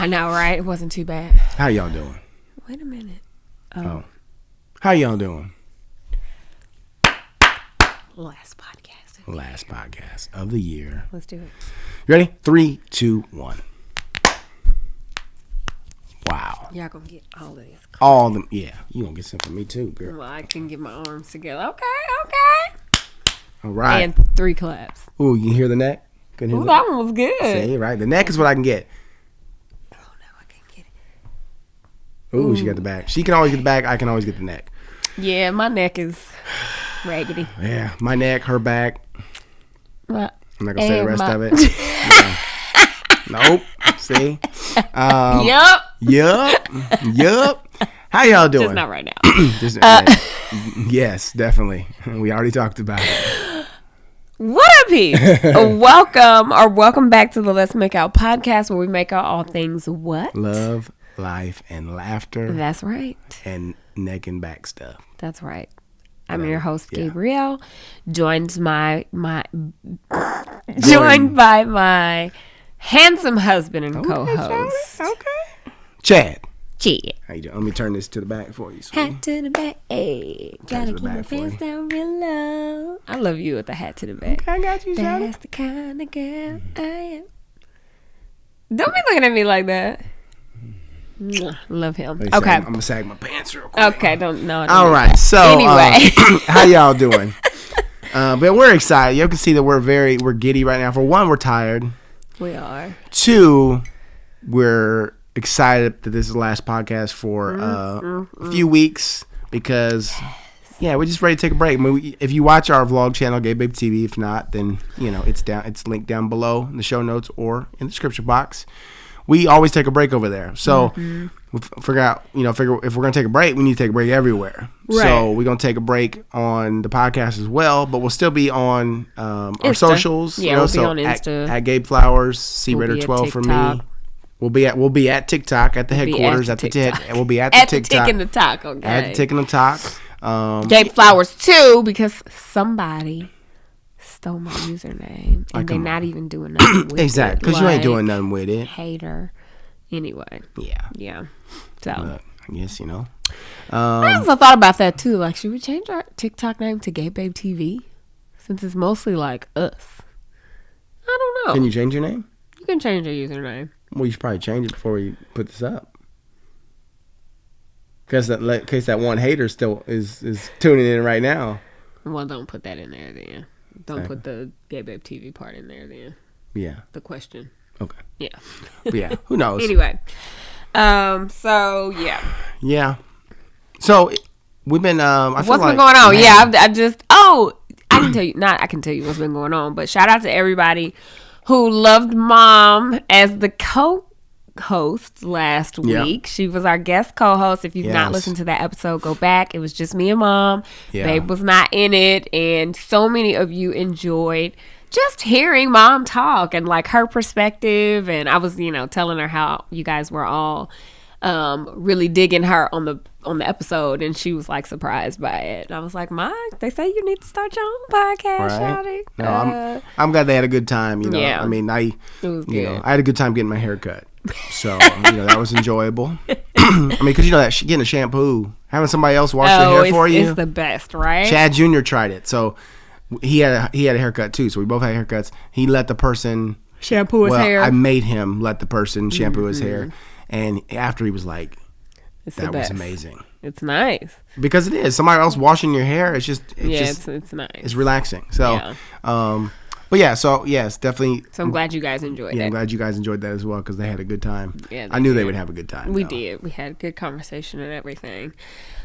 I know, right? It wasn't too bad. How y'all doing? Wait a minute. Oh. How y'all doing? Last podcast. Last podcast of the year. Let's do it. You ready? 3, 2, 1. Wow. Y'all gonna get all of this. All of them. Yeah. You gonna get some from me too, girl. Well, I can get my arms together. Okay. All right. And 3 claps. Ooh, you hear the neck? Couldn't hear Ooh, that one was good. See, right? The neck is what I can get. Oh, no, I can't get it. Ooh, she got the back. She can always get the back. I can always get the neck. Yeah, my neck is raggedy. Yeah, my neck, her back. What? I'm not going to say the rest of it. Nope. See? Yup. How y'all doing? Just not right now. Yes, definitely. We already talked about it. What up, peeps? Welcome back to the Let's Make Out podcast, where we make out all things what? Love, life, and laughter. That's right. And neck and back stuff. That's right. I'm your host, Gabrielle, joined by my handsome husband and co-host. Okay. Chad. Chad. How you doing? Let me turn this to the back for you, sweetie. Hat to the back. Hey, gotta keep my pants down real low. I love you with the hat to the back. Okay, I got you, Chad. That's the kind of girl I am. Don't be looking at me like that. Love him. Okay. I'm gonna sag my pants real quick. Okay, don't. All right. So anyway, how y'all doing? But we're excited. You can see that we're giddy right now. For one, we're tired. We are. 2, we're excited that this is the last podcast for a few weeks because we're just ready to take a break. I mean, if you watch our vlog channel, Gabe TV, if not, then it's linked down below in the show notes or in the description box. We always take a break over there. So we figure if we're going to take a break, we need to take a break everywhere. Right. So we're going to take a break on the podcast as well, but we'll still be on our socials. Yeah, we'll be on Insta. At Gabe Flowers, C-Rater12 for me. We'll be at TikTok at the headquarters at the tick. We'll be at the TikTok. At the tick and the talk, okay. At the tick and the talk. Gabe Flowers too, because somebody stole my username and they're not even doing nothing with it. Exactly, because you ain't doing nothing with it. Hater. Anyway. Yeah. So I guess I also thought about that too. Like, should we change our TikTok name to Gabe TV? Since it's mostly like us. I don't know. Can you change your name? You can change your username. Well, you should probably change it before we put this up. Because in case that one hater still is tuning in right now. Well, don't put that in there then. Don't put the Gabe TV part in there then. Yeah. The question. Okay. Yeah. But yeah. Who knows? Anyway. So yeah. Yeah. So we've been. What's been going on? Man. Yeah. I can tell you. Not I can tell you what's been going on. But shout out to everybody who loved Mom as the co-host last week. She was our guest co-host. If you've not listened to that episode, go back. It was just me and Mom. Yeah. Babe was not in it, and so many of you enjoyed just hearing Mom talk and like her perspective. And I was, telling her how you guys were all really digging her on the episode, and she was like surprised by it. And I was like, Mike, they say you need to start your own podcast, shawty. No, I'm glad they had a good time. Yeah. I mean, it was good. I had a good time getting my hair cut, so that was enjoyable. I mean, because that getting a shampoo, having somebody else wash your hair for you, it's the best, right? Chad Jr. tried it, so he had a haircut too. So we both had haircuts. He let the person shampoo his hair. I made him let the person shampoo his hair. And after he was like, that was amazing. It's nice. Because it is. Somebody else washing your hair, it's nice. It's relaxing. So, but yeah, it's definitely. So I'm glad you guys enjoyed it. Yeah, I'm glad you guys enjoyed that as well because they had a good time. Yeah, I knew they would have a good time. We did. We had a good conversation and everything.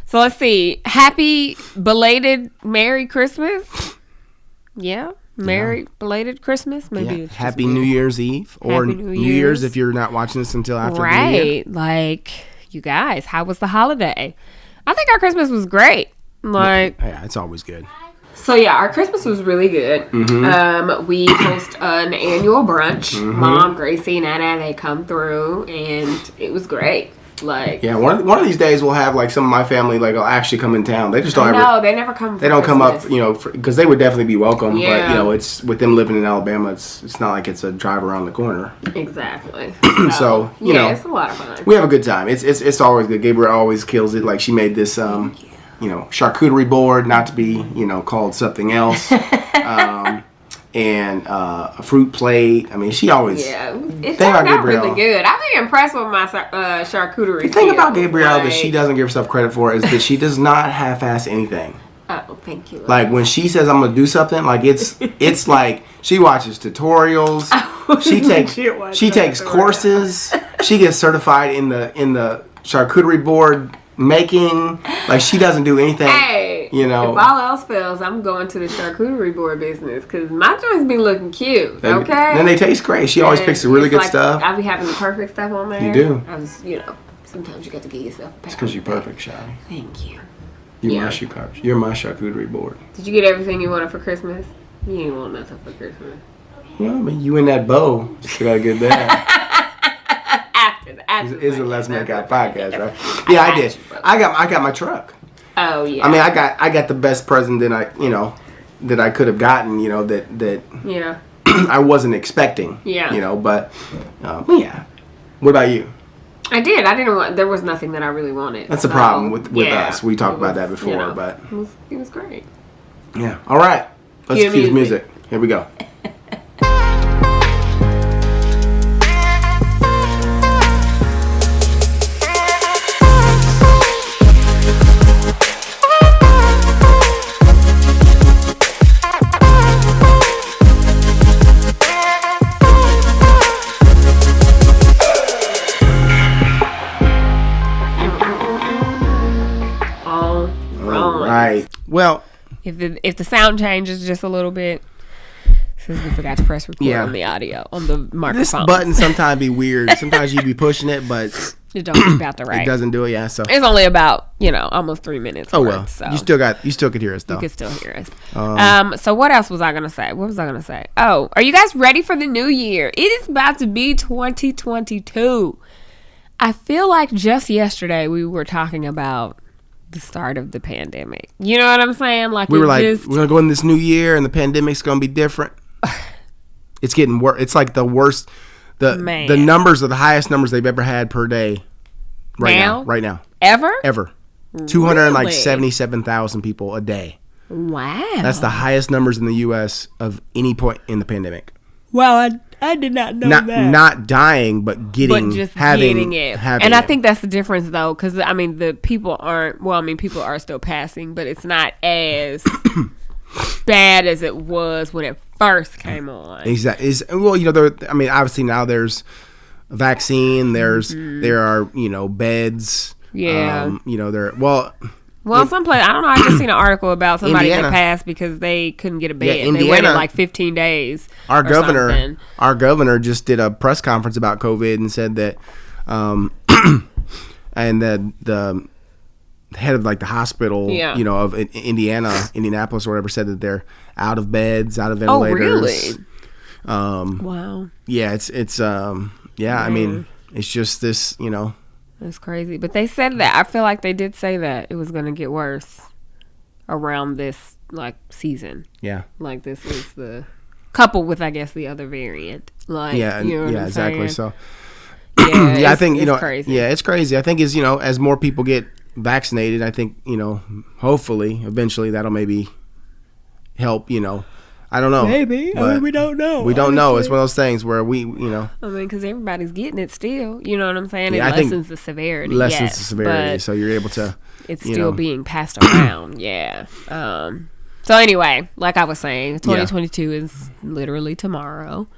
So let's see. Happy belated Merry Christmas. Yeah. Merry belated Christmas. Maybe it's Happy New Year's Eve or New Year's if you're not watching this until after the New Year. Like, you guys, how was the holiday? I think our Christmas was great. Like, yeah, it's always good. So yeah, our Christmas was really good. We host an annual brunch. Mom, Gracie, Nana, they come through, and it was great. Like, yeah, one of these days we'll have like some of my family like will actually come in town. They just don't No, they never come. They don't come up, because they would definitely be welcome. Yeah. But it's with them living in Alabama, it's not like it's a drive around the corner. Exactly. So it's a lot of fun. We have a good time. It's always good. Gabriel always kills it. Like she made this charcuterie board, not to be called something else. And a fruit plate. I mean, she always... Yeah, it turned out really good. I'm impressed with my charcuterie. The thing about Gabrielle that she doesn't give herself credit for is that she does not half-ass anything. Oh, thank you. Like, when she says, I'm going to do something, like, it's like, she watches tutorials. She takes courses. She gets certified in the charcuterie board making. Like, she doesn't do anything. Hey, if all else fails, I'm going to the charcuterie board business because my joints be looking cute. Okay, then they taste great. She always picks the really good stuff. I be having the perfect stuff on there. You do. I was, sometimes you got to get yourself. It's because you're perfect, Shy. Thank you. You're my charcuterie board. Did you get everything you wanted for Christmas? You didn't want nothing for Christmas. Well, I mean, you in that bow. Still gotta get that. Is a Let's Make Out podcast, right? Yeah, I did. I got my truck. Oh yeah. I mean, I got the best present that I could have gotten. That yeah. I wasn't expecting. Yeah. But yeah. What about you? I did. I didn't want. There was nothing that I really wanted. That's the problem with us. We talked about that before, but it was great. Yeah. All right. Let's cue music. Here we go. Well, if the sound changes just a little bit, since we forgot to press record on the audio on the microphone. This button sometimes be weird. Sometimes you be pushing it, but it don't be about the right. It doesn't do it. Yeah, so it's only about almost 3 minutes. Oh well, so. you still could hear us though. You could still hear us. So what else was I gonna say? What was I gonna say? Oh, are you guys ready for the new year? It is about to be 2022. I feel like just yesterday we were talking about the start of the pandemic. You know what I'm saying? Like we were like, we're gonna go in this new year, and the pandemic's gonna be different. It's getting worse. It's like the worst. The numbers are the highest numbers they've ever had per day. Right now. Ever. 277,000 people a day. Wow. That's the highest numbers in the U.S. of any point in the pandemic. Wow, I did not know that. Not dying, but getting it. And I think that's the difference, though, because, I mean, people are still passing, but it's not as bad as it was when it first came on. Exactly. Obviously now there's a vaccine, there are, beds. Yeah. Some place, I don't know. I just seen an article about somebody that passed because they couldn't get a bed. Yeah, they waited like 15 days. Our governor just did a press conference about COVID and said that, and the head of like the hospital, of Indianapolis or whatever, said that they're out of beds, out of ventilators. Oh, really? Wow. Yeah, it's I mean, it's just this, That's crazy. But they said that. I feel like they did say that it was going to get worse around this, season. Yeah. Like, this is the... coupled with, I guess, the other variant. Exactly. So, I think, it's crazy. Yeah, it's crazy. I think as more people get vaccinated, I think, hopefully, eventually, that'll maybe help, I don't know. Maybe. We don't know. We don't know. It's one of those things where because everybody's getting it still. You know what I'm saying? It lessens the severity. Lessens the severity. So you're able to... It's still being passed around. Yeah. So anyway, like I was saying, 2022 is literally tomorrow.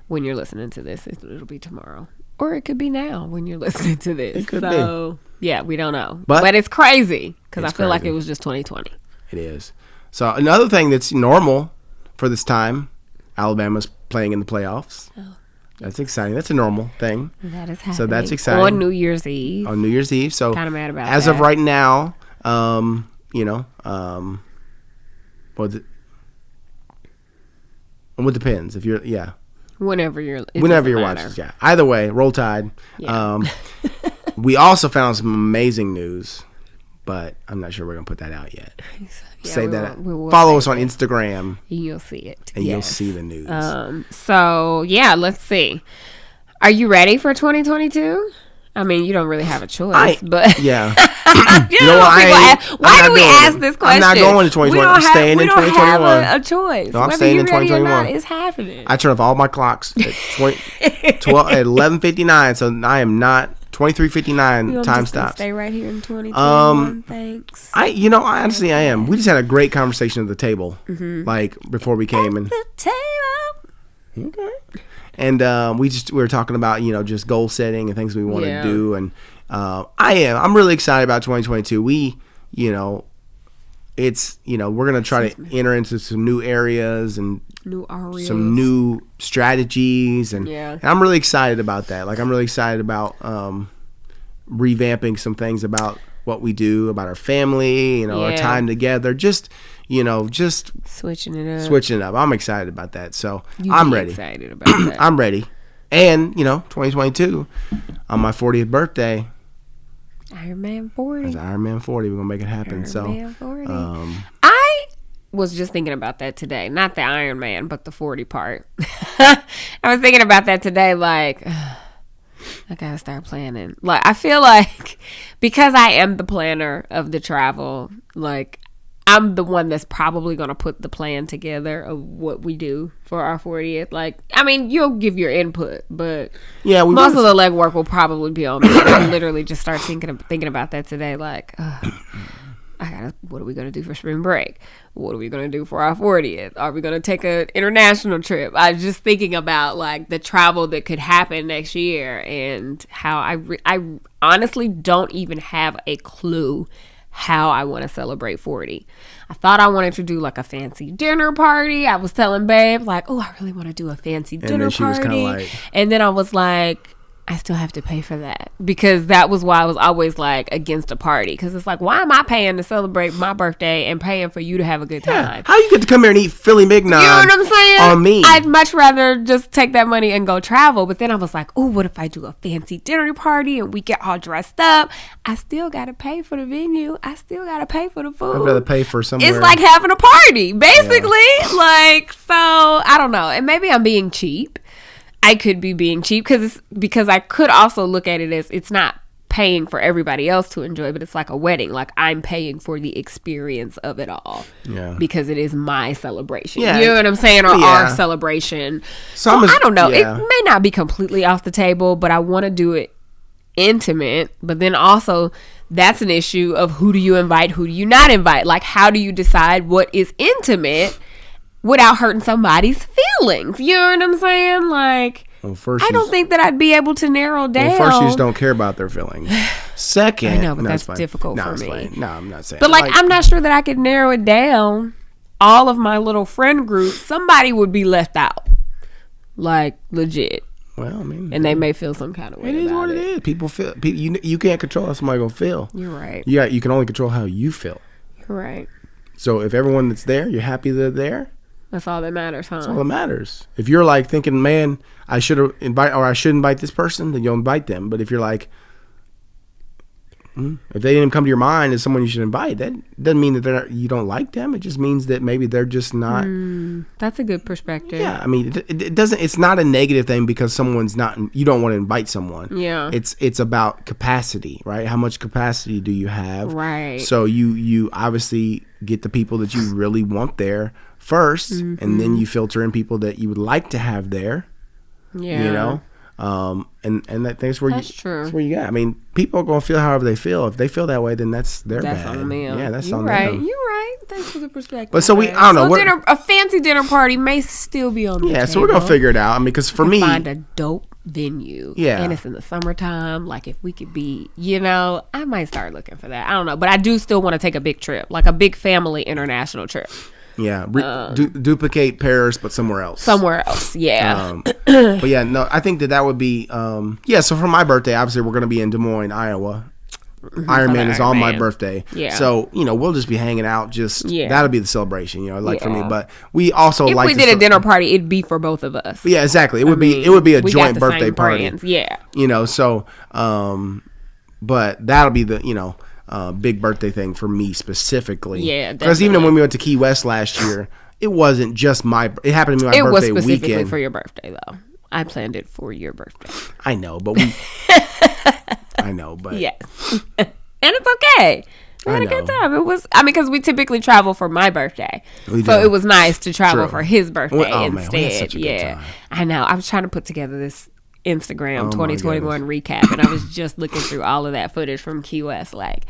When you're listening to this, it'll be tomorrow. Or it could be now when you're listening to this. It could be. Yeah, we don't know. But it's crazy because I feel like it was just 2020. It is. So another thing that's normal for this time, Alabama's playing in the playoffs. Oh, that's exciting. That's a normal thing. That is happening. So that's exciting. On New Year's Eve. So kind of mad about as that. of right now, it depends if you're whenever you're watching. Yeah. Either way, roll Tide. Yeah. We also found some amazing news, but I'm not sure we're going to put that out yet. Say that. Follow us on Instagram. You'll see it. And you'll see the news. So, yeah, let's see. Are you ready for 2022? I mean, you don't really have a choice, but yeah. you know why do we ask this question? I'm not going to 2020. I'm staying in 2021. We don't have a choice. No, I'm staying in 2021. It's happening. I turn off all my clocks at 11:59, so I am not 23:59 time stops. Stay right here in 2021. Thanks. Honestly, I am. We just had a great conversation at the table, like before we came in. The table. Okay. And we were talking about just goal setting and things we want to do, and I'm really excited about 2022. It's we're gonna try to enter into some new areas and some new strategies, and I'm really excited about that. Like I'm really excited about revamping some things about what we do, about our family, our time together, just switching it up. I'm excited about that. So I'm ready. Excited about that. I'm ready. And 2022 on my 40th birthday, Iron Man 40. That's Iron Man 40. We're gonna make it happen. Iron Man 40. I was just thinking about that today. Not the Iron Man, but the 40 part. I was thinking about that today. Like, I gotta start planning. Like, I feel like because I am the planner of the travel, like I'm the one that's probably going to put the plan together of what we do for our 40th. Like, I mean, you'll give your input, but most of the legwork will probably be on me. I literally just start thinking about that today. Like, what are we going to do for spring break? What are we going to do for our 40th? Are we going to take an international trip? I was just thinking about like the travel that could happen next year and how I honestly don't even have a clue how I want to celebrate 40. I thought I wanted to do like a fancy dinner party. I was telling Babe like, oh, I really want to do a fancy dinner party. And then I was like, I still have to pay for that, because that was why I was always like against a party, because it's like, why am I paying to celebrate my birthday and paying for you to have a good time? How you get to come here and eat Philly mignon? You know what I'm saying? On me. I'd much rather just take that money and go travel. But then I was like, oh, what if I do a fancy dinner party and we get all dressed up? I still got to pay for the venue. I still got to pay for the food. I'd rather pay for somewhere. It's like having a party, basically. Yeah. Like, so I don't know. And maybe I'm being cheap. I could be being cheap because I could also look at it as it's not paying for everybody else to enjoy, but it's like a wedding. Like I'm paying for the experience of it all, because it is my celebration. You know what I'm saying, or our celebration. So I don't know. It may not be completely off the table, but I want to do it intimate. But then also, that's an issue of who do you invite, who do you not invite? Like, how do you decide what is intimate without hurting somebody's feelings? You know what I'm saying? Like, I don't think that I'd be able to narrow down. Well, first, you just don't care about their feelings. Second, I know, but that's difficult for me. Fine. No, I'm not saying. But like, I'm not sure that I could narrow it down. All of my little friend group, somebody would be left out. Like, legit. Well, I mean, and they may feel some kind of way. It is what it is. People feel. You can't control how somebody gonna feel. You're right. Yeah, you can only control how you feel. You're right. So if everyone that's there, you're happy they're there. That's all that matters, huh? That's all that matters. If you're like thinking, man, I should invite this person, then you'll invite them. But if you're like, if they didn't come to your mind as someone you should invite, that doesn't mean that you don't like them. It just means that maybe they're just not. That's a good perspective. Yeah, I mean, it doesn't. It's not a negative thing because someone's not. You don't want to invite someone. Yeah. It's about capacity, right? How much capacity do you have? Right. So you obviously get the people that you really want there first, and then you filter in people that you would like to have there. Yeah. You know. And that's where that's true. That's where you got. I mean, people are gonna feel however they feel. If they feel that way, then that's their bad. That's on them. Yeah, that's You're on right. them. You're right. Thanks for the perspective. But so I don't know. A fancy dinner party may still be on the table. So we're gonna figure it out. I mean, because for me, find a dope venue. Yeah, and it's in the summertime. Like if we could be, I might start looking for that. I don't know, but I do still want to take a big trip, like a big family international trip. Yeah, duplicate Paris, but somewhere else. Somewhere else, yeah. But yeah, no, I think that would be, so for my birthday, obviously, we're going to be in Des Moines, Iowa. Iron Man is on my birthday. Yeah. So, we'll just be hanging out. That'll be the celebration, for me. But we also if we did a dinner party, it'd be for both of us. Yeah, exactly. It would be a joint birthday party. Yeah. So, But that'll be the, big birthday thing for me specifically. Yeah, because even when we went to Key West last year, it wasn't just it happened to be my birthday weekend. It was specifically for your birthday, though. I planned it for your birthday. I know, but yes. And it's okay. We had a good time. It was, because we typically travel for my birthday. So it was nice to travel for his birthday instead. Man, we had such a good time. I know. I was trying to put together this Instagram 2021 recap, and I was just looking through all of that footage from Key West. Like,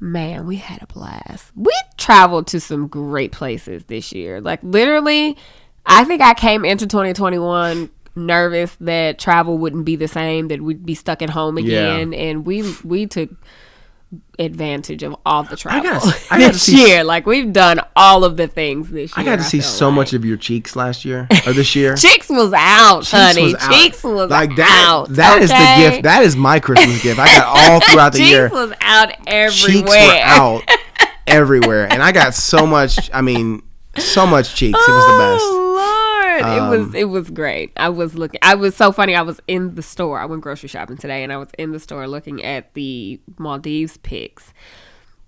man, we had a blast. We traveled to some great places this year. Like, literally, I think I came into 2021 nervous that travel wouldn't be the same, that we'd be stuck at home again, and we took advantage of all the travel this year. Like, we've done all of the things this year. I got to see so much of your cheeks last year or this year. Cheeks was out, honey. Cheeks was like out. That is the gift. That is my Christmas gift. I got all throughout the year. Cheeks was out everywhere. Cheeks were out everywhere, and I got so much. I mean, so much cheeks. It was the best. It was great. I was so funny. I was in the store. I went grocery shopping today, and I was in the store looking at the Maldives pics.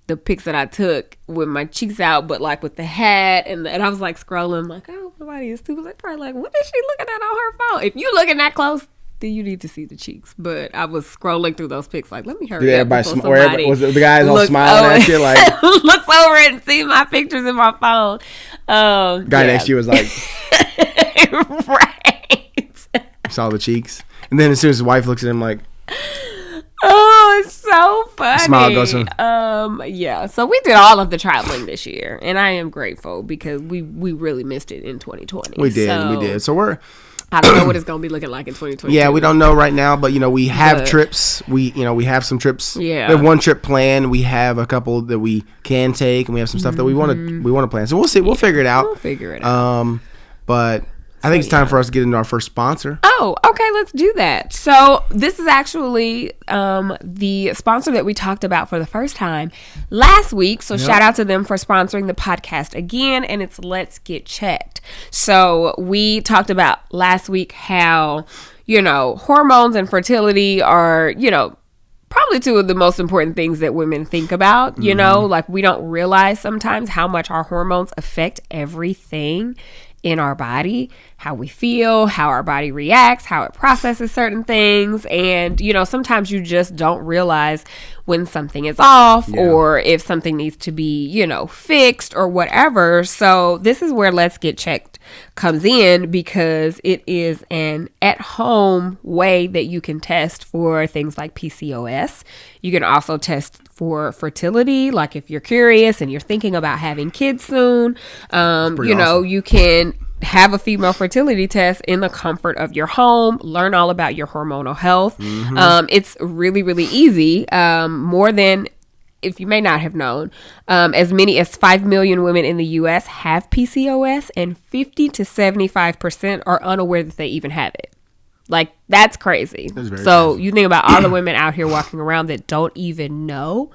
The pics that I took with my cheeks out, but like with the hat, and I was like scrolling, like, I hope nobody is too. Like, probably like, what is she looking at on her phone? If you looking that close, then you need to see the cheeks. But I was scrolling through those pics, like, let me hurry up. Everybody was the guys all smiling at you, like looks over and see my pictures in my phone. Guy next to you was like. Right. Saw the cheeks. And then as soon as his wife looks at him like, oh, it's so funny. Smile goes on. Yeah. So we did all of the traveling this year, and I am grateful because we really missed it in 2020. We did. So I don't know what it's going to be looking like in 2022. Yeah, we don't know right now, but we have trips. We have some trips. Yeah. We have one trip planned. We have a couple that we can take, and we have some stuff that we want to plan. So we'll see. We'll figure it out. But I think it's time for us to get into our first sponsor. Oh, okay. Let's do that. So this is actually the sponsor that we talked about for the first time last week. So shout out to them for sponsoring the podcast again. And it's Let's Get Checked. So we talked about last week how, hormones and fertility are, probably two of the most important things that women think about. Like, we don't realize sometimes how much our hormones affect everything in our body, how we feel, how our body reacts, how it processes certain things. And, sometimes you just don't realize when something is off or if something needs to be, fixed or whatever. So this is where Let's Get Checked comes in, because it is an at-home way that you can test for things like PCOS. You can also test for fertility, like if you're curious and you're thinking about having kids soon. Awesome. You can have a female fertility test in the comfort of your home, learn all about your hormonal health. It's really, really easy. More than, if you may not have known, as many as 5 million women in the U.S. have PCOS, and 50 to 75% are unaware that they even have it. Like, that's crazy. So crazy. You think about all the women out here walking around that don't even know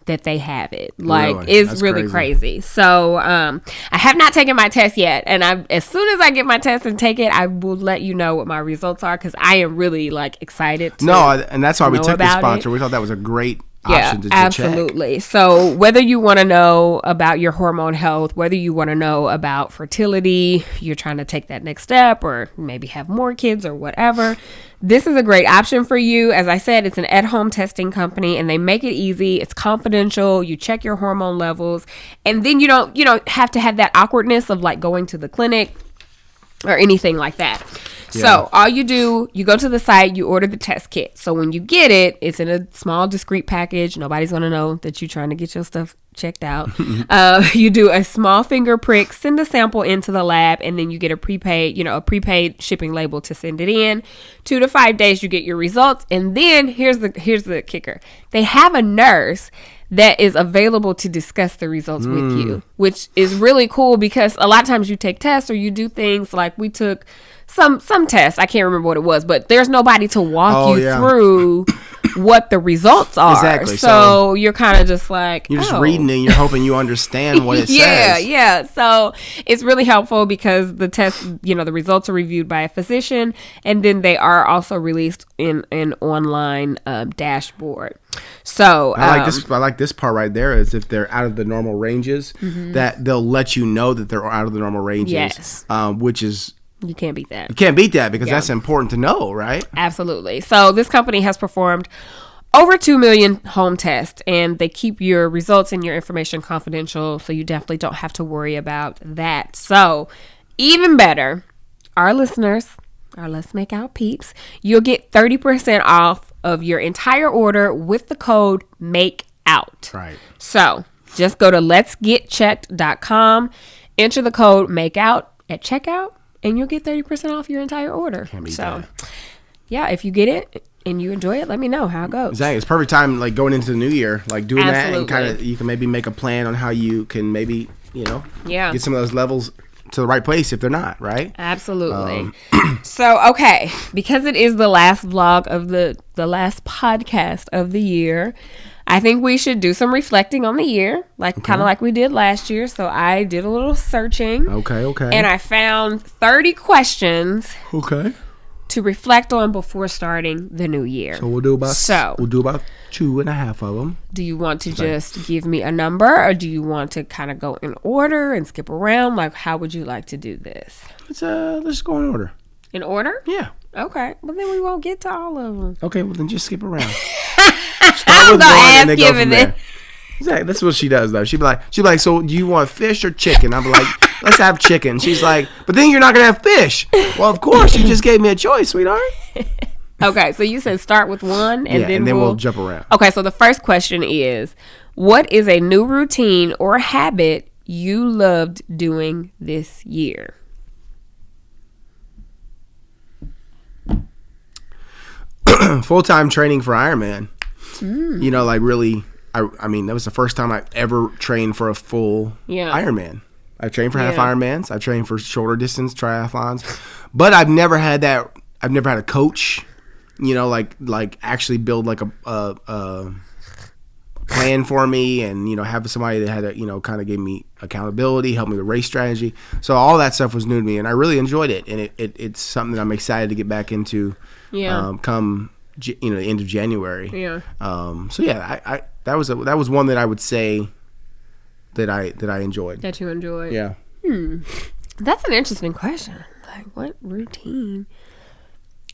that they have it. Like, really? It's really crazy. So I have not taken my test yet, and as soon as I get my test and take it, I will let you know what my results are, because I am really excited to and that's why we took the sponsor. We thought that was a great option to absolutely check. So whether you want to know about your hormone health, whether you want to know about fertility, you're trying to take that next step, or maybe have more kids or whatever, this is a great option for you. As I said, it's an at-home testing company, and they make it easy. It's confidential. You check your hormone levels, and then you don't have to have that awkwardness of going to the clinic or anything like that. Yeah. So all you do, you go to the site, you order the test kit. So when you get it, it's in a small, discreet package. Nobody's going to know that you're trying to get your stuff checked out. You do a small finger prick, send a sample into the lab, and then you get a prepaid shipping label to send it in. 2 to 5 days, you get your results. And then here's the kicker. They have a nurse that is available to discuss the results with you, which is really cool, because a lot of times you take tests or you do things like we took some tests. I can't remember what it was, but there's nobody to walk you through what the results are. Exactly. So you're kind of just like, you're just reading it and you're hoping you understand what it says. Yeah. So it's really helpful because the test, the results are reviewed by a physician, and then they are also released in an online dashboard. So I like this part right there is if they're out of the normal ranges, that they'll let you know that they're out of the normal ranges. Yes. Which is, you can't beat that. You can't beat that because that's important to know, right? Absolutely. So this company has performed over 2 million home tests, and they keep your results and your information confidential, so you definitely don't have to worry about that. So even better, our listeners, our Let's Make Out peeps, you'll get 30% off of your entire order with the code MAKEOUT. Right. So just go to letsgetchecked.com, enter the code MAKEOUT at checkout, and you'll get 30% off your entire order. Can't beat so that. Yeah, if you get it and you enjoy it, let me know how it goes. Exactly. It's perfect time, like going into the new year, like doing Absolutely. that, and kind of you can maybe make a plan on how you can maybe, get some of those levels to the right place if they're not, right? Absolutely. So, okay, because it is the last vlog of the last podcast of the year, I think we should do some reflecting on the year, kind of like we did last year. So I did a little searching. Okay. And I found 30 questions. Okay. To reflect on before starting the new year. So we'll do about 2.5 of them. Do you want to just give me a number, or do you want to kind of go in order and skip around? Like, how would you like to do this? Let's go in order. In order? Yeah. Okay. Well, then we won't get to all of them. Okay. Well, then just skip around. I'm gonna ask giving it. Exactly. That's what she does, though. She'd be like, so do you want fish or chicken? I'll be like, let's have chicken. She's like, but then you're not going to have fish. Well, of course. You just gave me a choice, sweetheart. Okay. So you said start with one, and then we'll jump around. Okay. So the first question is, what is a new routine or habit you loved doing this year? Full-time training for Ironman. Really... I mean, that was the first time I ever trained for a full Ironman. I've trained for half Ironmans. I've trained for shorter distance triathlons, but I've never had that. I've never had a coach, actually build like a plan for me, and have somebody that had kind of gave me accountability, helped me with race strategy. So all that stuff was new to me, and I really enjoyed it. And it's something that I'm excited to get back into. Come the end of January. That was one that I would say that I enjoyed. That you enjoyed. Yeah. That's an interesting question. Like, what routine?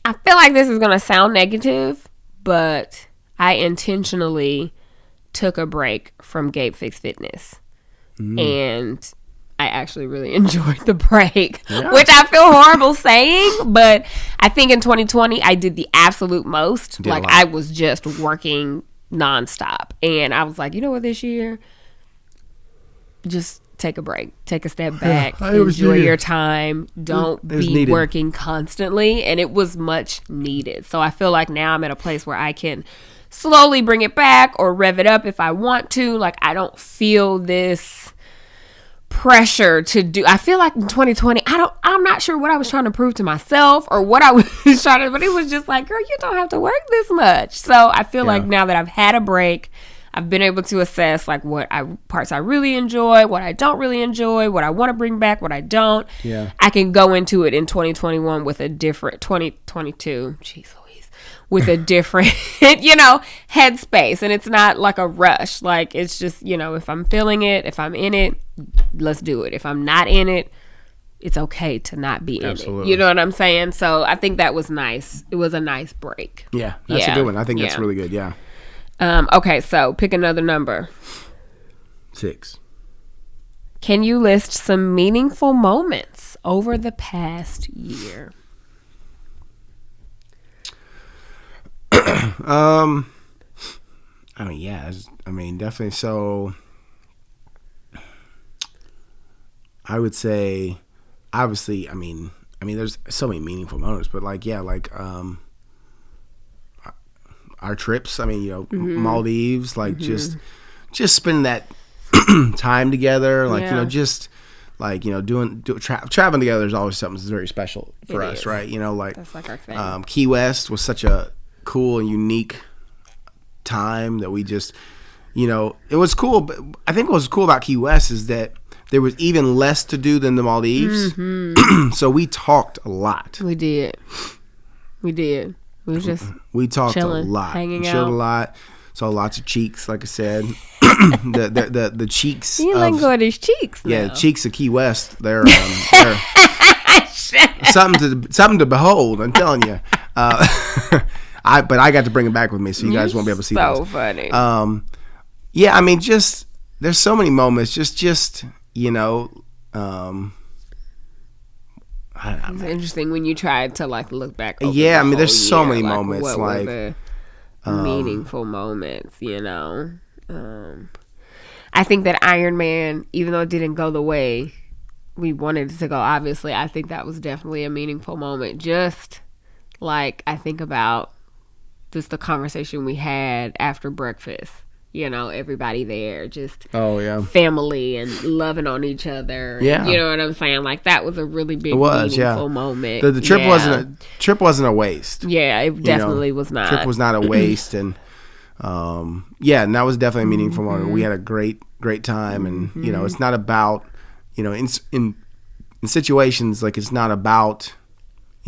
I feel like this is gonna sound negative, but I intentionally took a break from Gabe Fix Fitness, and I actually really enjoyed the break, which I feel horrible saying, but I think in 2020 I did the absolute most. I was just working nonstop, and I was like, you know what, this year, just take a break, take a step back, enjoy your time, don't be working constantly, and it was much needed. So I feel like now I'm at a place where I can slowly bring it back or rev it up if I want to. Like, I don't feel this pressure to do. I feel like in 2020 I'm not sure what I was trying to prove to myself or what I was trying to, but it was just like, girl, you don't have to work this much. So I feel like now that I've had a break, I've been able to assess like parts I really enjoy, what I don't really enjoy, what I want to bring back, what I don't. I can go into it in 2021 with a different 2022 with a different headspace, and it's not like a rush. Like, it's just, if I'm feeling it, if I'm in it, let's do it. If I'm not in it, it's okay to not be in it. You know what I'm saying? So I think that was nice. It was a nice break. Yeah, that's a good one. I think that's really good. Yeah. Okay, so pick another number. 6. Can you list some meaningful moments over the past year? Definitely. So I would say, obviously, there's so many meaningful moments, but our trips, Maldives, just spending that time together, traveling together is always something that's very special for us, right? That's like our thing. Key West was such a cool and unique time that we just, it was cool. But I think what was cool about Key West is that there was even less to do than the Maldives. Mm-hmm. So we talked a lot. We did. We talked chilling, a lot. Hanging we out. chilled a lot. Saw lots of cheeks, like I said. the cheeks. You let go of these cheeks now. Yeah, the cheeks of Key West. They're something to behold. I'm telling you. But I got to bring it back with me, so you guys won't be able to see those. So funny. Yeah, I mean, just there's so many moments. It's interesting when you try to look back. Over yeah, I mean, there's year, so many moments what were the meaningful moments. I think that Iron Man, even though it didn't go the way we wanted it to go, obviously, I think that was definitely a meaningful moment. Just I think about just the conversation we had after breakfast. Everybody there, just family and loving on each other. Yeah, you know what I'm saying. That was a really big, meaningful moment. The trip wasn't a waste. Yeah, it definitely was not. Trip was not a waste, and and that was definitely a meaningful moment. We had a great time, and it's not about in situations it's not about.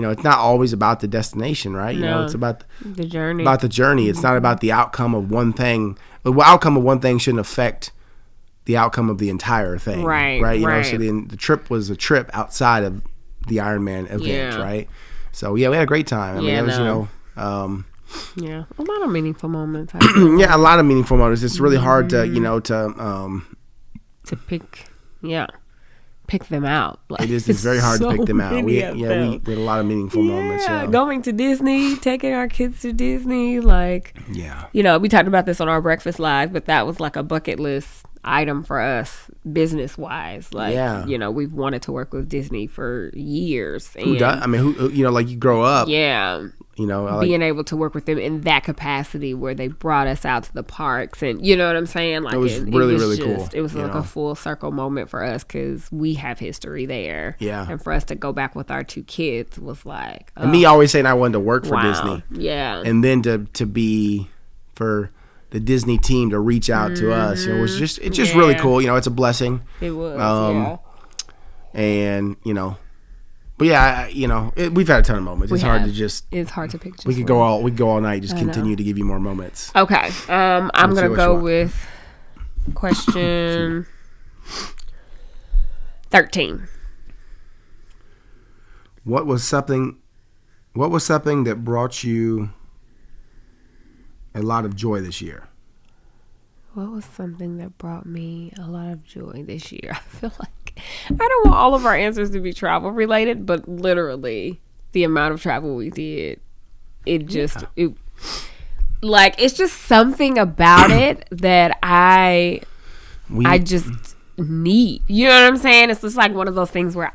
It's not always about the destination, right? No, it's about the journey. About the journey. It's not about the outcome of one thing. The outcome of one thing shouldn't affect the outcome of the entire thing. Right. Right. So the trip was a trip outside of the Ironman event, right? So we had a great time. I mean, it was, a lot of meaningful moments. Yeah, a lot of meaningful moments. It's really hard to pick them out. It's very hard to pick them out. We had a lot of meaningful moments. Going to Disney, taking our kids to Disney, we talked about this on our breakfast live, but that was a bucket list item for us business wise. We've wanted to work with Disney for years. Who does? I mean, who you grow up. Yeah. Being able to work with them in that capacity where they brought us out to the parks and you know what I'm saying? It was really cool. It was a full circle moment for us because we have history there. Yeah. And for us to go back with our two kids was and me always saying I wanted to work for Disney. Yeah. And then to be for the Disney team to reach out to us. It's just really cool. It's a blessing. It was, And, but we've had a ton of moments. It's hard to pick. We could go all night. Just continue to give you more moments. Okay. I'm gonna go with question 13. What was something that brought you a lot of joy this year? What was something that brought me a lot of joy this year? I feel like I don't want all of our answers to be travel related, but literally the amount of travel we did, it's just something about it that I just need. You know what I'm saying? It's just one of those things where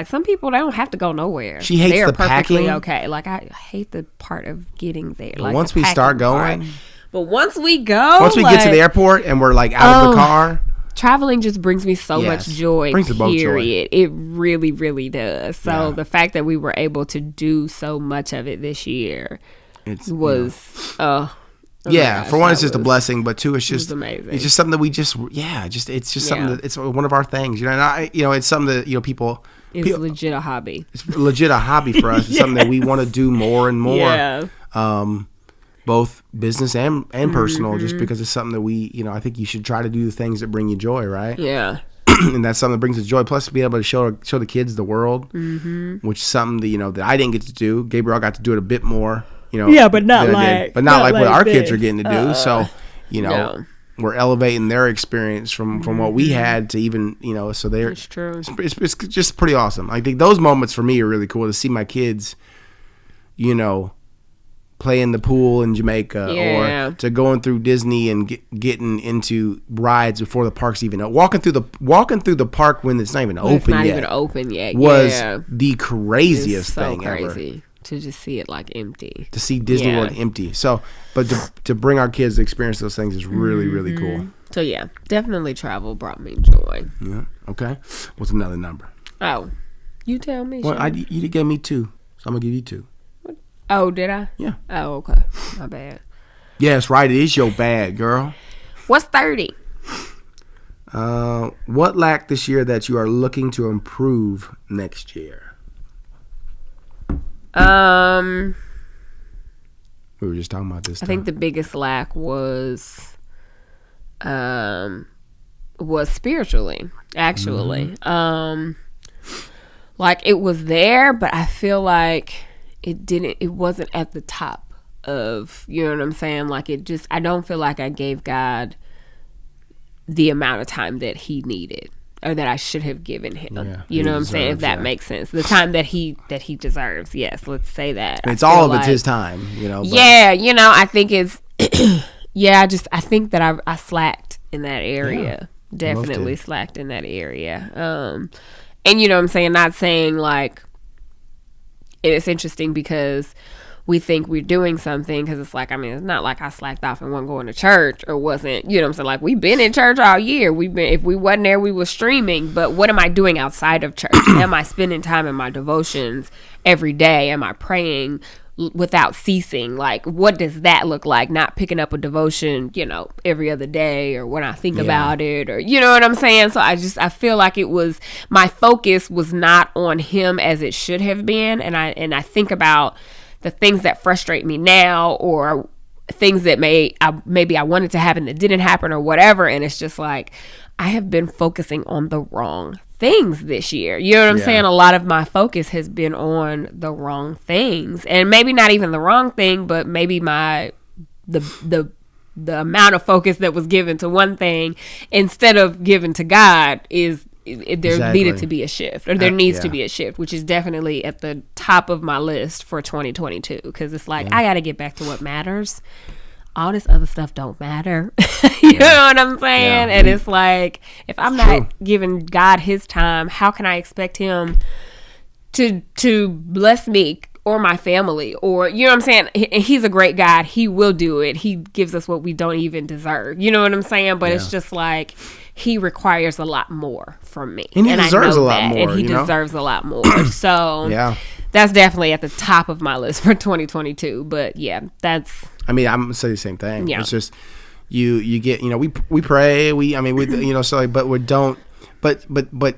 some people, they don't have to go nowhere. She hates the packing. Okay. I hate the part of getting there. Once we start going. But once we go. Once we get to the airport and we're out of the car. Traveling just brings me so much joy, period. It really, really does. So the fact that we were able to do so much of it this year was... for one, it's just a blessing, but two, it's amazing. It's just something that we something that it's one of our things, it's something that people. It's legit a hobby. It's legit a hobby for us. It's something that we want to do more and more. Yeah. Both business and personal, just because it's something that we, I think you should try to do the things that bring you joy, right? Yeah. And that's something that brings us joy. Plus, to be able to show the kids the world, which is something that that I didn't get to do. Gabriel got to do it a bit more. But not like what our kids are getting to do. So, we're elevating their experience from what we had to even, so they're. It's true. It's just pretty awesome. I think those moments for me are really cool to see my kids, play in the pool in Jamaica, or to going through Disney and getting into rides before the park's even walking through the park when it's not even open yet. Was the craziest thing ever. To just see it empty. To see Disney World empty. So, but to bring our kids to experience those things is really, really cool. So definitely travel brought me joy. Yeah. Okay. What's another number? Oh, you tell me. Well, you gave me 2, so I'm gonna give you 2. Oh, did I? Yeah. Oh, okay. My bad. Yes, right. It is your bag, girl. What's 30? What lacked this year that you are looking to improve next year? We were just talking about this. I think the biggest lack was spiritually, actually. Like it was there, but I feel like it wasn't at the top of, you know what I'm saying? Like I don't feel like I gave God the amount of time that he needed or that I should have given him. Yeah, you know what I'm saying? If that makes sense. The time that he deserves. Yes, let's say that. It's all of it's his time, you know. But. Yeah, you know, I think it's I think that I slacked in that area. Yeah, definitely slacked in that area. And you know what I'm saying? Not saying like it's interesting because we think we're doing something, because it's like, I mean, it's not like I slacked off and wasn't going to church or wasn't, you know what I'm saying? Like, we've been in church all year. If we wasn't there, we were streaming. But what am I doing outside of church? Am I spending time in my devotions every day? Am I praying without ceasing? Like, what does that look like? Not picking up a devotion, you know, every other day or when I think about it, or, you know what I'm saying? So I feel like my focus was not on him as it should have been. And I think about the things that frustrate me now, or things that maybe I wanted to happen that didn't happen or whatever. And it's just like, I have been focusing on the wrong things this year. You know what I'm saying? A lot of my focus has been on the wrong things, and maybe not even the wrong thing, but maybe the amount of focus that was given to one thing instead of given to God there needed to be a shift, or there needs to be a shift, which is definitely at the top of my list for 2022, because it's like, I got to get back to what matters. All this other stuff don't matter. You know what I'm saying? And it's like, if I'm not giving God his time, how can I expect him to bless me or my family? Or, you know what I'm saying? He's a great God. He will do it. He gives us what we don't even deserve. You know what I'm saying? But it's just like, he requires a lot more from me. And he deserves a lot more. And he deserves a lot more. So that's definitely at the top of my list for 2022. But that's... I mean, I'm going to say the same thing. Yeah. It's just, you get, you know, we pray, you know, so like, but we don't, but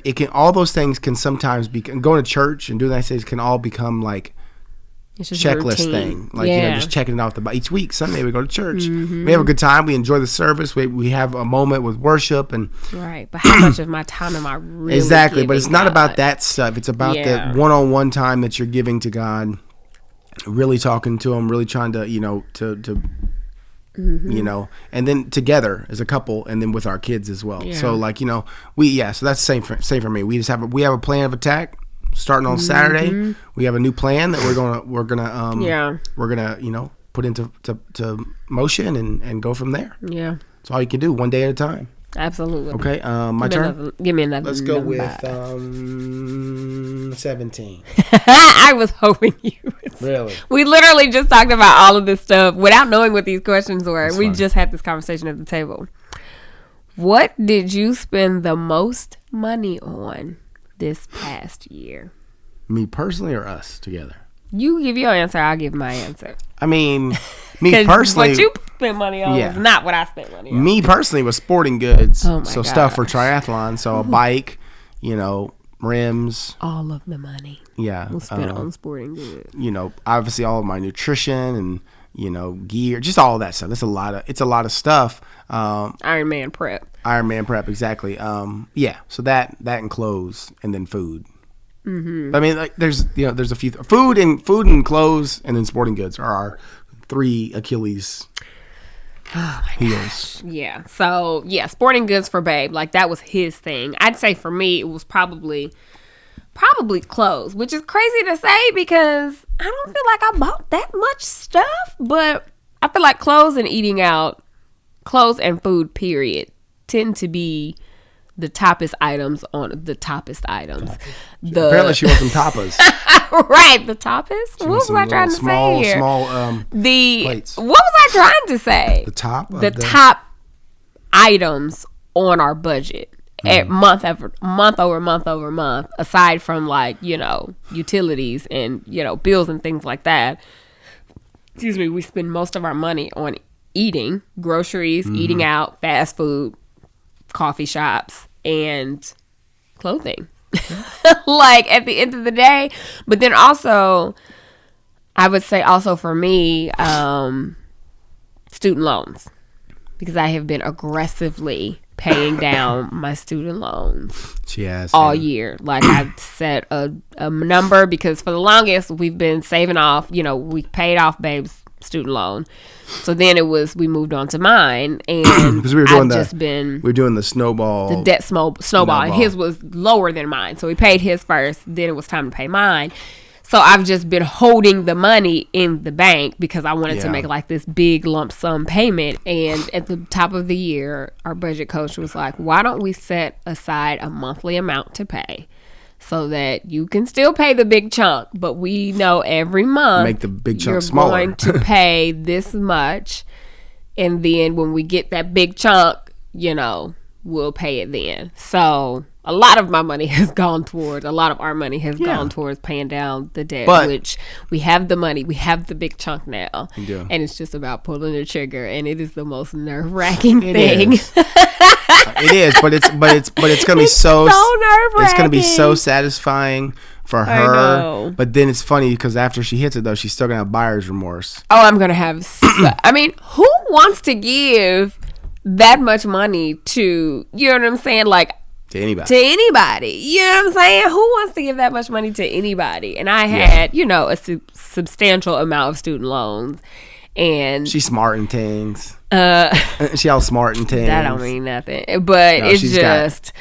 it can, all those things can sometimes be, going to church and doing that things can all become like, it's just checklist thing, like you know, just checking it off each week. Sunday we go to church, we have a good time, we enjoy the service, we have a moment with worship, and but how much of my time am I really giving but it's not God? About that stuff. It's about the one-on-one time that you're giving to God, really talking to him, really trying to, you know, you know, and then together as a couple, and then with our kids as well. So like, you know, so that's the same for me. We have a plan of attack. Starting on Saturday, we have a new plan that we're gonna you know, put into motion and go from there. Yeah, it's all you can do, one day at a time. Absolutely. Okay, my turn. Give me another. Let's go with 17. I was hoping you would. Really? We literally just talked about all of this stuff without knowing what these questions were. That's funny. Just had this conversation at the table. What did you spend the most money on this past year? Me personally, or us together? You give your answer, I'll give my answer. I mean, me personally, what you spent money on is not what I spent money on. Me personally was sporting goods. Oh my gosh. Stuff for triathlon. So a bike, you know, rims. All of the money. Yeah. Was spent on sporting goods. You know, obviously all of my nutrition and, you know, gear, just all of that stuff. It's a lot of stuff. Iron Man prep, exactly. So that and clothes, and then food. I mean, like, there's a few food and clothes, and then sporting goods are our 3 Achilles heels. Yeah. So sporting goods for Babe, like that was his thing. I'd say for me it was probably clothes, which is crazy to say because I don't feel like I bought that much stuff, but I feel like clothes and eating out, clothes and food period, tend to be the toppest items on the toppest items. Apparently she wants some tapas. Right, the tapas? What was I trying to say here? Plates. What was I trying to say? The top items on our budget. Month over month, aside from, like, you know, utilities and, you know, bills and things like that. Excuse me, we spend most of our money on eating, groceries, eating out, fast food, coffee shops, and clothing. Like at the end of the day. But then also, I would say also for me, student loans, because I have been aggressively paying down my student loans all year. Like I set a number, because for the longest we've been saving off, we paid off Babe's student loan. So then we moved on to mine, and because we were doing the debt snowball, and his was lower than mine. So we paid his first, then it was time to pay mine. So I've just been holding the money in the bank because I wanted to make like this big lump sum payment. And at the top of the year, our budget coach was like, why don't we set aside a monthly amount to pay so that you can still pay the big chunk, but we know every month make the big chunk you're smaller. Going to pay this much. And then when we get that big chunk, we'll pay it then. So a lot of our money has gone towards paying down the debt, which we have the money, we have the big chunk now, and it's just about pulling the trigger, and it is the most nerve-wracking thing. It is, but it's gonna be so nerve-wracking. It's gonna be so satisfying for her. But then it's funny because after she hits it though, she's still gonna have buyer's remorse. Oh, I'm gonna have. I mean, who wants to give that much money to? You know what I'm saying? Like. To anybody. You know what I'm saying? Who wants to give that much money to anybody? And I had, a substantial amount of student loans. And she's smart and things. She all smart and things. That don't mean nothing. But it's just,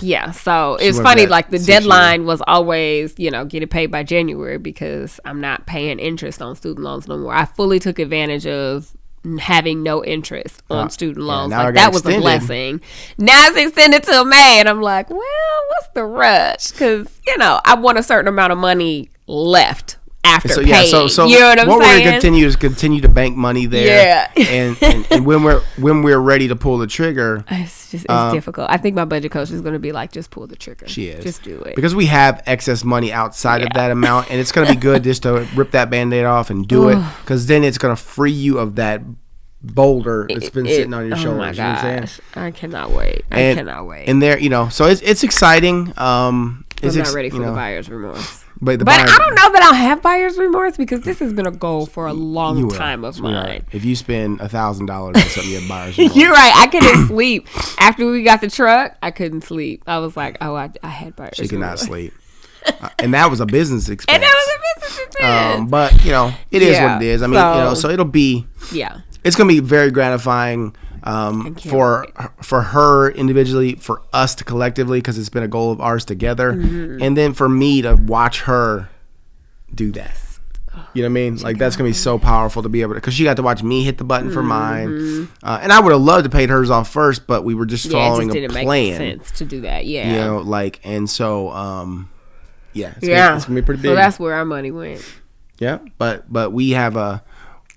yeah. So it's funny. Like the deadline was always, get it paid by January, because I'm not paying interest on student loans no more. I fully took advantage of having no interest on student loans. Like that was a blessing. Now it's extended till May, and I'm like, well, what's the rush? Because I want a certain amount of money left after paying. So you know what I'm saying? What we're going to continue is to bank money there. Yeah. and when we're ready to pull the trigger, it's difficult. I think my budget coach is going to be like, just pull the trigger. She is. Just do it. Because we have excess money outside of that amount, and it's going to be good just to rip that Band-Aid off and do it, because then it's going to free you of that boulder that's been sitting on your shoulders. Oh my gosh. You know what I'm saying? I cannot wait. And there, so it's exciting. I'm not ready for the buyer's remorse. But I don't know that I'll have buyer's remorse, because this has been a goal for a long time of mine. Right. If you spend $1,000 on something, you have buyer's remorse. You're right. I couldn't sleep after we got the truck. I couldn't sleep. I was like, I had buyer's remorse. She could not sleep. And that was a business expense. But it is what it is. I mean, so it'll be. Yeah. It's gonna be very gratifying for her individually, for us to collectively, because it's been a goal of ours together, and then for me to watch her do that. You know what I mean? Like that's gonna be so powerful to be able to, because she got to watch me hit the button for mine, and I would have loved to pay hers off first, but we were just following a plan. Make sense to do that. Yeah. And so it's gonna be pretty big. So that's where our money went. Yeah, but we have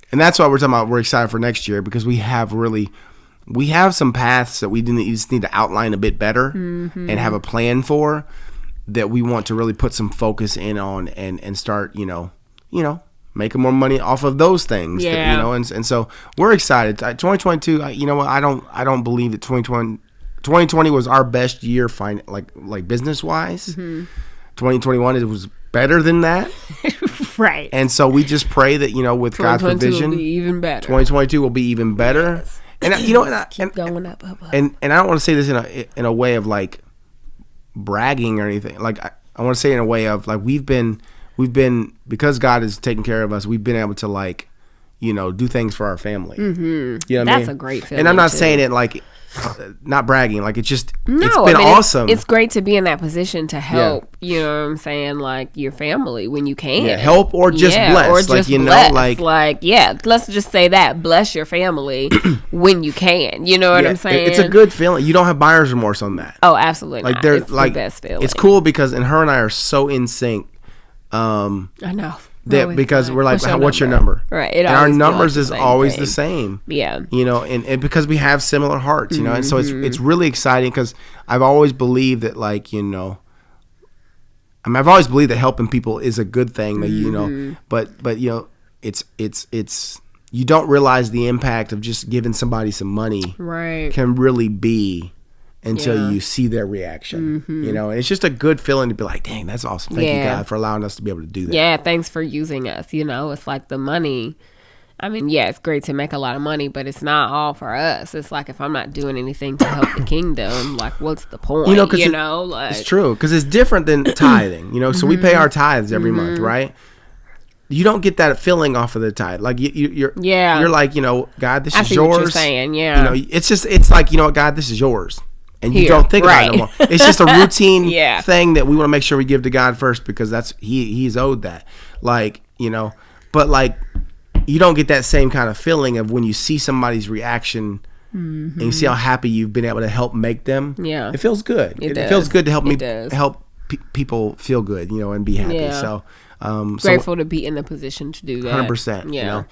and that's why we're talking about. We're excited for next year, because we have some paths that we just need to outline a bit better and have a plan for, that we want to really put some focus in on and start, making more money off of those things. Yeah. And so we're excited. 2022. I don't believe that 2020 was our best year, like business wise. 2021 it was better than that. Right. And so we just pray that, with God's provision, will be even better. 2022 will be even better. Yes. And keep going up. And I don't want to say this in a way of like bragging or anything. Like I want to say it in a way of like we've been because God is taking care of us, we've been able to do things for our family. That's a great feeling. And I'm not saying it like not bragging, like it's been awesome. It's great to be in that position to help, you know what I'm saying, like your family when you can. Yeah, help or just bless. Or just bless. Let's just say that. Bless your family when you can. You know what I'm saying? It's a good feeling. You don't have buyer's remorse on that. Oh, absolutely not. It's the best feeling. It's cool because her and I are so in sync. I know. Because we're like, what's your number? Right. And our numbers is always the same. Yeah. And because we have similar hearts, and so it's really exciting, because I've always believed that I've always believed that helping people is a good thing, but it's you don't realize the impact of just giving somebody some money can really be until you see their reaction. You know, and it's just a good feeling to be like, dang, that's awesome. Thank you, God, for allowing us to be able to do that. Yeah, thanks for using us. You know, it's like the money. I mean, yeah, it's great to make a lot of money, but it's not all for us. It's like if I'm not doing anything to help the kingdom, like what's the point? It's true, because it's different than tithing. You know, so we pay our tithes every month, right? You don't get that feeling off of the tithe. Like you're like, you know, God, this is yours. I see what you're saying. Yeah, you know, it's like, you know what, God, this is yours, and you don't think about it no more. It's just a routine thing that we want to make sure we give to God first, because that's he's owed that. Like, you know, but like, you don't get that same kind of feeling of when you see somebody's reaction and you see how happy you've been able to help make them. Yeah, it feels good. It feels good to help people feel good, you know, and be happy. Yeah. So grateful to be in the position to do that. 100%. Yeah, you know,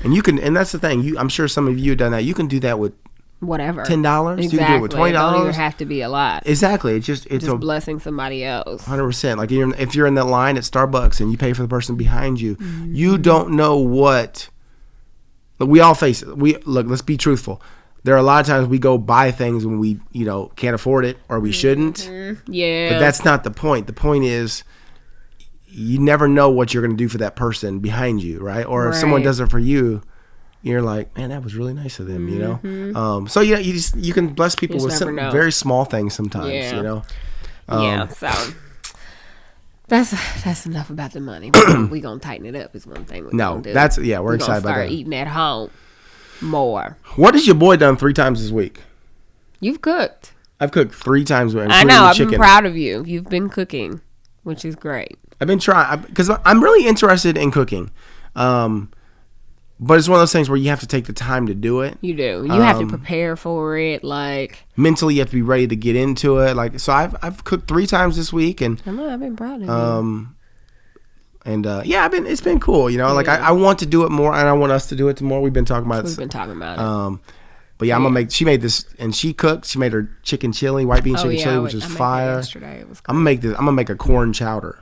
and you can, and that's the thing. I'm sure some of you have done that. You can do that with whatever, $10. Exactly. You can do it with $20. It don't even have to be a lot. Exactly. It's just a blessing somebody else. 100%. Like if you're in that line at Starbucks and you pay for the person behind you, you don't know what. Look, we all face it. Let's be truthful. There are a lot of times we go buy things when we, you know, can't afford it or we shouldn't. Yeah. But that's not the point. The point is, you never know what you're going to do for that person behind you, right? Or if someone does it for you, you're like, man, that was really nice of them, you know? So yeah, you can bless people with some very small things sometimes, you know? So that's enough about the money. We're going to tighten it up is one thing we're going to do. We're excited about that. Start eating at home more. What has your boy done 3 times this week? You've cooked. I've cooked 3 times. I know. I've been proud of you. You've been cooking, which is great. I've been trying, because I'm really interested in cooking. But it's one of those things where you have to take the time to do it. You do. You have to prepare for it. Like mentally, you have to be ready to get into it. Like, so I've cooked 3 times this week, and I know I've been proud of you. And it's been cool. You know, like I want to do it more, and I want us to do it more. We've been talking about it. But yeah, I'm gonna make. She made this, and she cooked. She made her chicken chili, white bean chicken chili, which is fire. Yesterday, it was. I'm gonna make a corn chowder.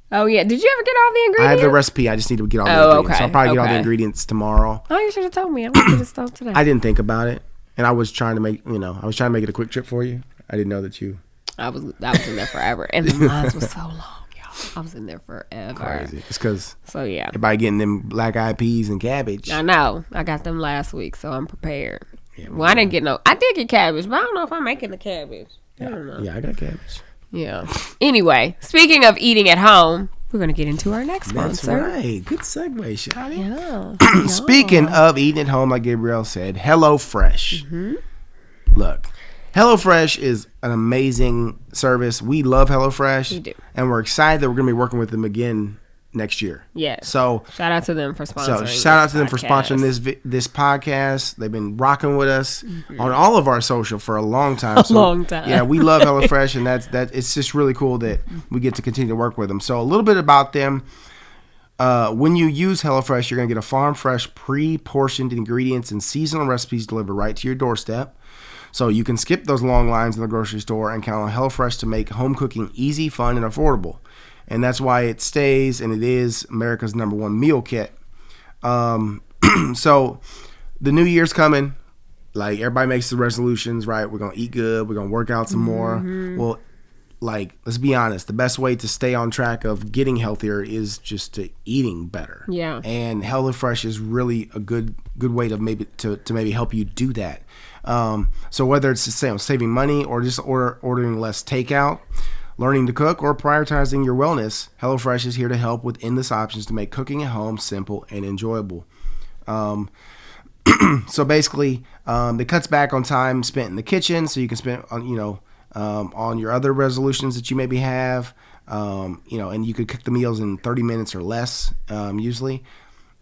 Oh, yeah. Did you ever get all the ingredients? I have the recipe. I just need to get all the ingredients. Okay. So I'll probably get all the ingredients tomorrow. Oh, you should have told me. I went to the stove today. I didn't think about it. And I was trying to make, it a quick trip for you. I didn't know that you... I was in there forever. And the lines was so long, y'all. I was in there forever. Crazy. It's because... So, yeah. Everybody getting them black-eyed peas and cabbage. I know. I got them last week, so I'm prepared. Yeah, well, I didn't get I did get cabbage, but I don't know if I'm making the cabbage. I don't know. Yeah, I got cabbage. Yeah. Anyway, speaking of eating at home... We're going to get into our next sponsor. That's right. Good segue, Shotty. Yeah. Speaking of eating at home, like Gabrielle said, HelloFresh. Mm-hmm. Look, HelloFresh is an amazing service. We love HelloFresh. We do. And we're excited that we're going to be working with them again next year. Yes. So shout out to them for sponsoring. This podcast. They've been rocking with us on all of our social for a long time. Long time. Yeah, we love HelloFresh, and that it's just really cool that we get to continue to work with them. So a little bit about them. When you use HelloFresh, you're gonna get a farm fresh, pre-portioned ingredients and seasonal recipes delivered right to your doorstep. So you can skip those long lines in the grocery store and count on HelloFresh to make home cooking easy, fun, and affordable. And that's why it stays, and it is America's #1 meal kit. So the new year's coming. Like, everybody makes the resolutions, right? We're going to eat good. We're going to work out some more. Well, like, let's be honest. The best way to stay on track of getting healthier is just to eating better. Yeah. And HelloFresh is really a good way to maybe help you do that. So whether it's saving money or just ordering less takeout, learning to cook, or prioritizing your wellness, HelloFresh is here to help with endless options to make cooking at home simple and enjoyable. So basically, it cuts back on time spent in the kitchen, so you can spend on your other resolutions that you maybe have, and you could cook the meals in 30 minutes or less, usually.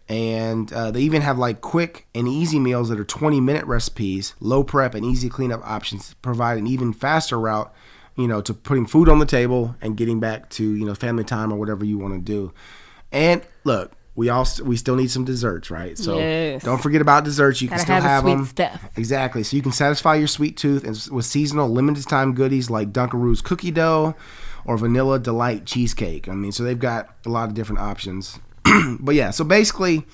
And they even have like quick and easy meals that are 20-minute recipes, low prep and easy cleanup options to provide an even faster route to putting food on the table and getting back to, family time or whatever you want to do. And look, we still need some desserts, right? So Don't forget about desserts. You can still have them. Stuff. Exactly. So you can satisfy your sweet tooth with seasonal limited time goodies like Dunkaroos cookie dough or Vanilla Delight cheesecake. I mean, so they've got a lot of different options. But yeah, so basically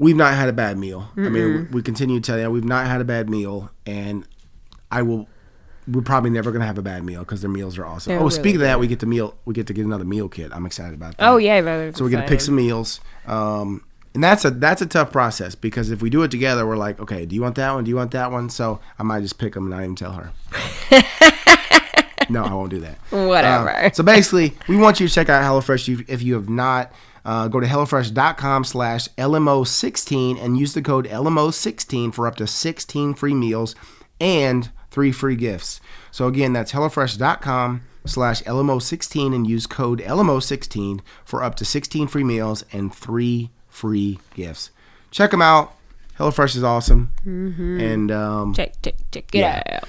we've not had a bad meal. I mean, we continue to tell you we've not had a bad meal, and we're probably never gonna have a bad meal because their meals are awesome. They're Speaking of really that, we get to get another meal kit. I'm excited about that. Oh yeah, so we get to pick some meals. And that's a tough process because if we do it together, we're like, okay, do you want that one? Do you want that one? So I might just pick them and not even tell her. No, I won't do that. Whatever. So basically, we want you to check out HelloFresh if you have not. Go to HelloFresh.com/LMO16 and use the code LMO16 for up to 16 free meals and 3 free gifts. So again, that's HelloFresh.com/LMO16 and use code LMO16 for up to 16 free meals and 3 free gifts. Check them out. HelloFresh is awesome. And check it out.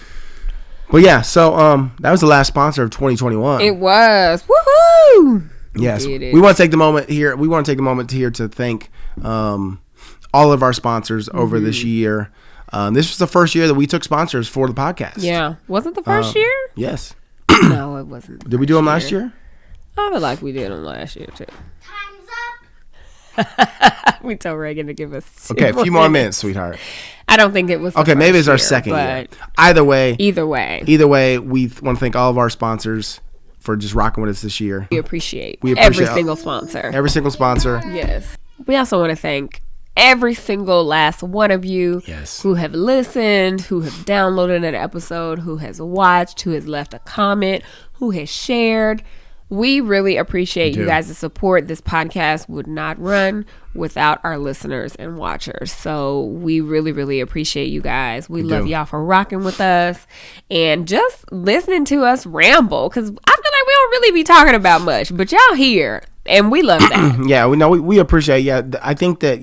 But yeah, so that was the last sponsor of 2021. It was. Woohoo! Yes, we want to take the moment here. We want to take a moment here to thank all of our sponsors over this year. This was the first year that we took sponsors for the podcast. Yeah, wasn't the first year? Yes. No, it wasn't. Did we do them last year? I feel like we did them last year too. Time's up. We told Reagan to give us Okay, a few more minutes, sweetheart. I don't think it was. Okay, maybe it's our second year. Either way, we want to thank all of our sponsors for just rocking with us this year. We appreciate every single sponsor. Every single sponsor. Yes. We also want to thank every single last one of you who have listened, who have downloaded an episode, who has watched, who has left a comment, who has shared. We really appreciate you guys' support. This podcast would not run without our listeners and watchers. So we really, really appreciate you guys. We love y'all for rocking with us and just listening to us ramble. Because I feel like we don't really be talking about much, but y'all here. And we love that. Yeah, we appreciate. Yeah, I think that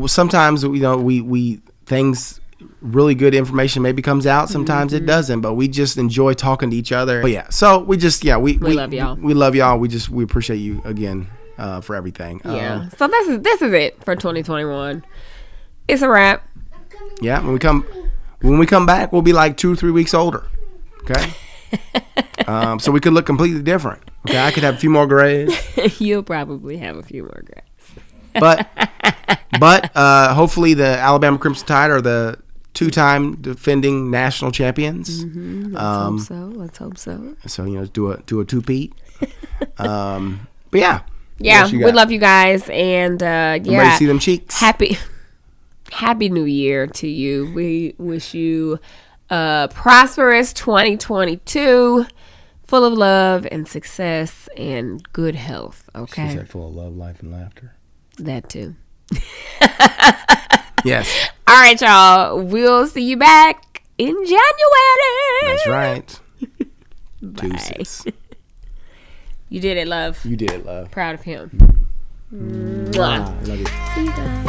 sometimes we things. Really good information maybe comes out. Sometimes it doesn't, but we just enjoy talking to each other. But yeah, so we love y'all. We love y'all. We appreciate you again for everything. Yeah. So this is it for 2021. It's a wrap. Yeah. When we come back, we'll be like 2-3 weeks older. Okay. So we could look completely different. Okay. I could have a few more grays. You'll probably have a few more grays. But hopefully the Alabama Crimson Tide are the 2-time defending national champions. Let's hope so. So do a 2-peat. But yeah. Yeah, we love you guys, and I'm ready to see them cheeks. Happy New Year to you. We wish you a prosperous 2022, full of love and success and good health. Okay. She said full of love, life, and laughter. That too. Yes. All right, y'all. We'll see you back in January. That's right. Bye. Deuces. You did it, love. You did it, love. Proud of him. Mwah. Love you. See you guys.